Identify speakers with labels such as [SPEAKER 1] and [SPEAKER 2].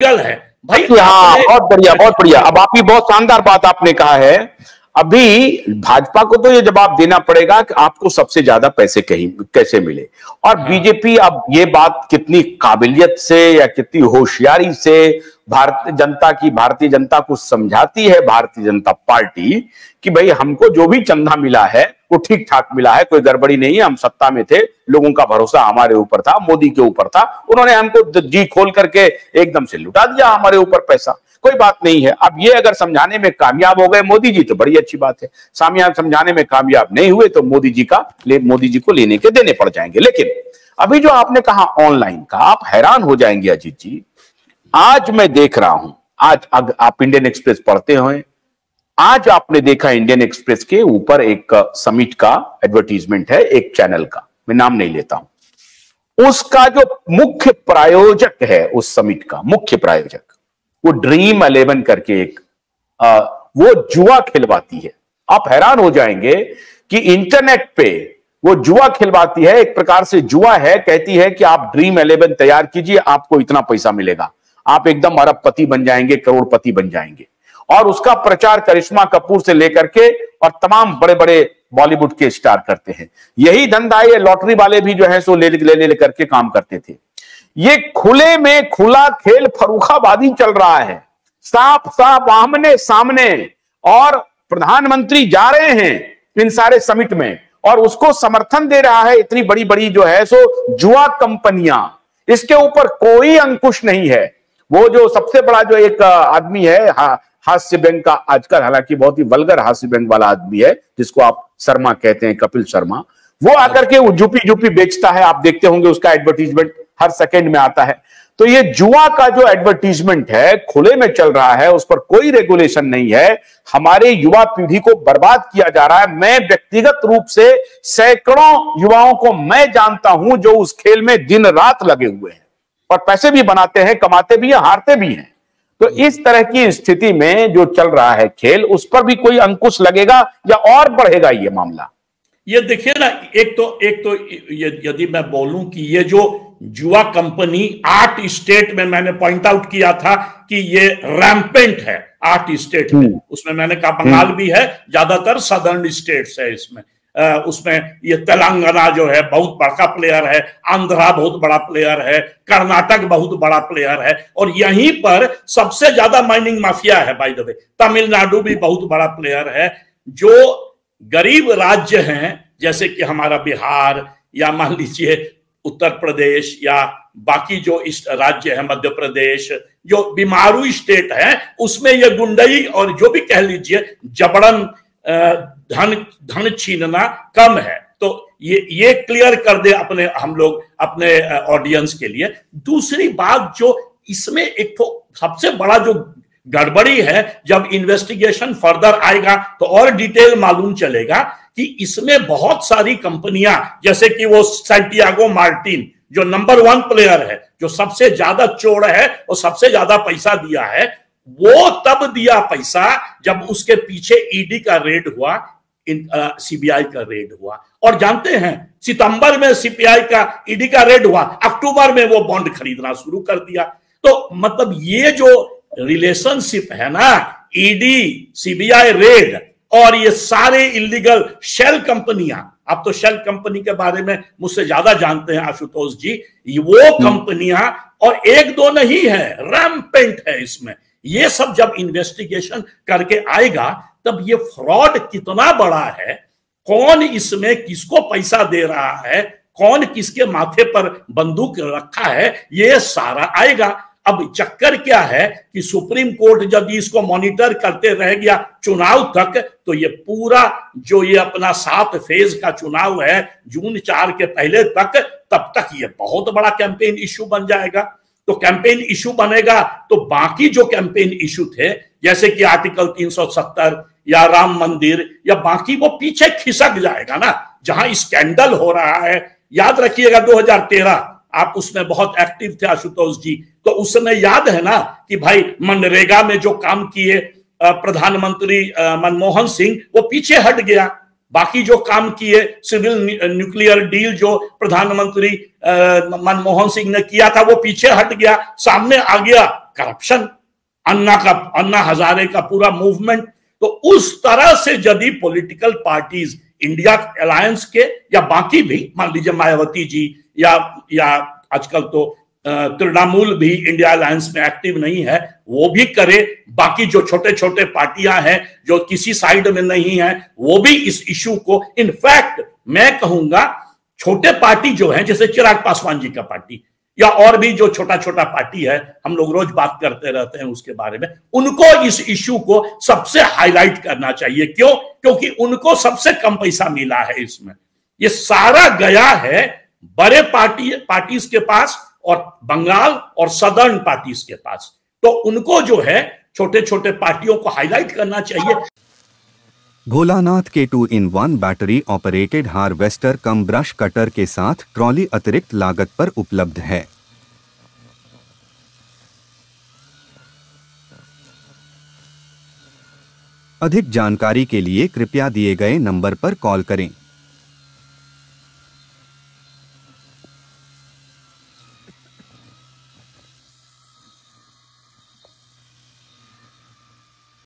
[SPEAKER 1] है भाई।
[SPEAKER 2] हाँ, बहुत बढ़िया, बहुत बढ़िया। अब आप ही बहुत शानदार बात आपने कहा है। अभी भाजपा को तो ये जवाब देना पड़ेगा कि आपको सबसे ज्यादा पैसे कहीं कैसे मिले, और बीजेपी अब ये बात कितनी काबिलियत से या कितनी होशियारी से भारतीय जनता को समझाती है भारतीय जनता पार्टी कि भाई हमको जो भी चंदा मिला है वो ठीक ठाक मिला है, कोई गड़बड़ी नहीं है, हम सत्ता में थे, लोगों का भरोसा हमारे ऊपर था, मोदी के ऊपर था, उन्होंने हमको जी खोल करके एकदम से लुटा दिया हमारे ऊपर पैसा, कोई बात नहीं है। अब ये अगर समझाने में कामयाब हो गए मोदी जी तो बड़ी अच्छी बात है, समझाने में कामयाब नहीं हुए तो मोदी जी को लेने के देने पड़ जाएंगे। लेकिन अभी जो आपने कहा ऑनलाइन का, आप हैरान हो जाएंगे अजीत जी। आज मैं देख रहा हूं, आज आप इंडियन एक्सप्रेस पढ़ते हुए, आज आपने देखा इंडियन एक्सप्रेस के ऊपर एक समिट का एडवर्टीजमेंट है, एक चैनल का, मैं नाम नहीं लेता हूं, उसका जो मुख्य प्रायोजक है, उस समिट का मुख्य प्रायोजक वो ड्रीम 11 करके एक वो जुआ खिलवाती है। आप हैरान हो जाएंगे कि इंटरनेट पे वो जुआ खिलवाती है, एक प्रकार से जुआ है, कहती है कि आप ड्रीम 11 तैयार कीजिए, आपको इतना पैसा मिलेगा, आप एकदम अरबपति बन जाएंगे, करोड़पति बन जाएंगे। और उसका प्रचार करिश्मा कपूर से लेकर के और तमाम बड़े बड़े बॉलीवुड के स्टार करते हैं। यही धंधा ये लॉटरी वाले भी जो है सो ले करके काम करते थे। ये खुले में खुला खेल फर्रुखाबादी चल रहा है, साफ साफ आमने सामने, और प्रधानमंत्री जा रहे हैं इन सारे समिट में और उसको समर्थन दे रहा है इतनी बड़ी बड़ी जो है सो जुआ कंपनियां, इसके ऊपर कोई अंकुश नहीं है। वो जो सबसे बड़ा जो एक आदमी है हास्य व्यंग का आजकल, हालांकि बहुत ही वल्गर हास्य व्यंग वाला आदमी है जिसको आप शर्मा कहते हैं, कपिल शर्मा, वो आकर के वो जुपी बेचता है, आप देखते होंगे उसका एडवर्टीजमेंट हर सेकंड में आता है। तो ये जुआ का जो एडवर्टीजमेंट है खुले में चल रहा है, उस पर कोई रेगुलेशन नहीं है, हमारे युवा पीढ़ी को बर्बाद किया जा रहा है। मैं व्यक्तिगत रूप से सैकड़ों युवाओं को मैं जानता हूं जो उस खेल में दिन रात लगे हुए हैं और पैसे भी बनाते हैं, कमाते भी हैं, हारते भी हैं। तो इस तरह की स्थिति में जो चल रहा है खेल, उस पर भी कोई अंकुश लगेगा या और बढ़ेगा ये मामला?
[SPEAKER 1] ये देखिए ना, एक तो यदि मैं बोलूं कि ये जो जुआ कंपनी 8 स्टेट में, मैंने पॉइंट आउट किया था कि ये रैम्पेंट है 8 स्टेट में, उसमें मैंने कहा बंगाल भी है, ज्यादातर सदर्न स्टेट्स है इसमें, उसमें ये तेलंगाना जो है बहुत बड़ा प्लेयर है, आंध्रा बहुत बड़ा प्लेयर है, कर्नाटक बहुत बड़ा प्लेयर है, और यहीं पर सबसे ज्यादा माइनिंग माफिया है बाय द वे। तमिलनाडु भी बहुत बड़ा प्लेयर है। जो गरीब राज्य हैं जैसे कि हमारा बिहार या मान लीजिए उत्तर प्रदेश या बाकी जो राज्य है, मध्य प्रदेश, जो बीमारू स्टेट है, उसमें ये गुंडई और जो भी कह लीजिए जबरन धन छीनना कम है। तो ये क्लियर कर दे हम लोग अपने ऑडियंस के लिए। दूसरी बात जो इसमें एक तो सबसे बड़ा जो गड़बड़ी है, जब इन्वेस्टिगेशन फर्दर आएगा तो और डिटेल मालूम चलेगा कि इसमें बहुत सारी कंपनियां, जैसे कि वो सैंटियागो मार्टिन जो नंबर 1 प्लेयर है, जो सबसे ज्यादा चोर है और सबसे ज्यादा पैसा दिया है, वो तब दिया पैसा जब उसके पीछे ईडी का रेड हुआ, सीबीआई का रेड हुआ। और जानते हैं सितंबर में सीबीआई का ईडी का रेड हुआ, अक्टूबर में वो बॉन्ड खरीदना शुरू कर दिया। तो मतलब ये जो रिलेशनशिप है ना, ईडी, सीबीआई रेड और ये सारे इलीगल शेल कंपनियां, आप तो शेल कंपनी के बारे में मुझसे ज्यादा जानते हैं आशुतोष जी, वो कंपनियां और एक दो नहीं है, रैम्पेंट है इसमें। ये सब जब इन्वेस्टिगेशन करके आएगा तब ये फ्रॉड कितना बड़ा है, कौन इसमें किसको पैसा दे रहा है, कौन किसके माथे पर बंदूक रखा है, ये सारा आएगा। अब चक्कर क्या है कि सुप्रीम कोर्ट जब इसको मॉनिटर करते रह गया चुनाव तक, तो ये पूरा जो ये अपना 7 फेज का चुनाव है जून 4 के पहले तक, तब तक ये बहुत बड़ा कैंपेन इश्यू बन जाएगा। तो कैंपेन इश्यू बनेगा तो बाकी जो कैंपेन इश्यू थे, जैसे कि आर्टिकल 370 या राम मंदिर या बाकी, वो पीछे खिसक जाएगा ना। जहां स्कैंडल हो रहा है, याद रखिएगा 2013 आप उसमें बहुत एक्टिव थे आशुतोष जी, तो उस समय याद है ना कि भाई मनरेगा में जो काम किए प्रधानमंत्री मनमोहन सिंह, वो पीछे हट गया। बाकी जो काम किए सिविल न्यूक्लियर डील जो प्रधानमंत्री मनमोहन सिंह ने किया था, वो पीछे हट गया। सामने आ गया करप्शन, अन्ना हजारे का पूरा मूवमेंट। तो उस तरह से यदि पॉलिटिकल पार्टीज इंडिया अलायंस के या बाकी भी, मान लीजिए मायावती जी या आजकल तो तृणमूल भी इंडिया अलायंस में एक्टिव नहीं है, वो भी करे, बाकी जो छोटे छोटे पार्टियां हैं जो किसी साइड में नहीं है वो भी इस इशू को, इनफैक्ट मैं कहूंगा छोटे पार्टी जो है जैसे चिराग पासवान जी का पार्टी या और भी जो छोटा छोटा पार्टी है, हम लोग रोज बात करते रहते हैं उसके बारे में, उनको इस इशू को सबसे हाईलाइट करना चाहिए। क्यों? क्योंकि उनको सबसे कम पैसा मिला है इसमें। ये सारा गया है बड़े पार्टीज के पास और बंगाल और सदर्न पार्टीज के पास। तो उनको जो है छोटे छोटे पार्टियों को हाईलाइट करना चाहिए।
[SPEAKER 3] भोलानाथ के 2-in-1 बैटरी ऑपरेटेड हार्वेस्टर कम ब्रश कटर के साथ ट्रॉली अतिरिक्त लागत पर उपलब्ध है। अधिक जानकारी के लिए कृपया दिए गए नंबर पर कॉल करें।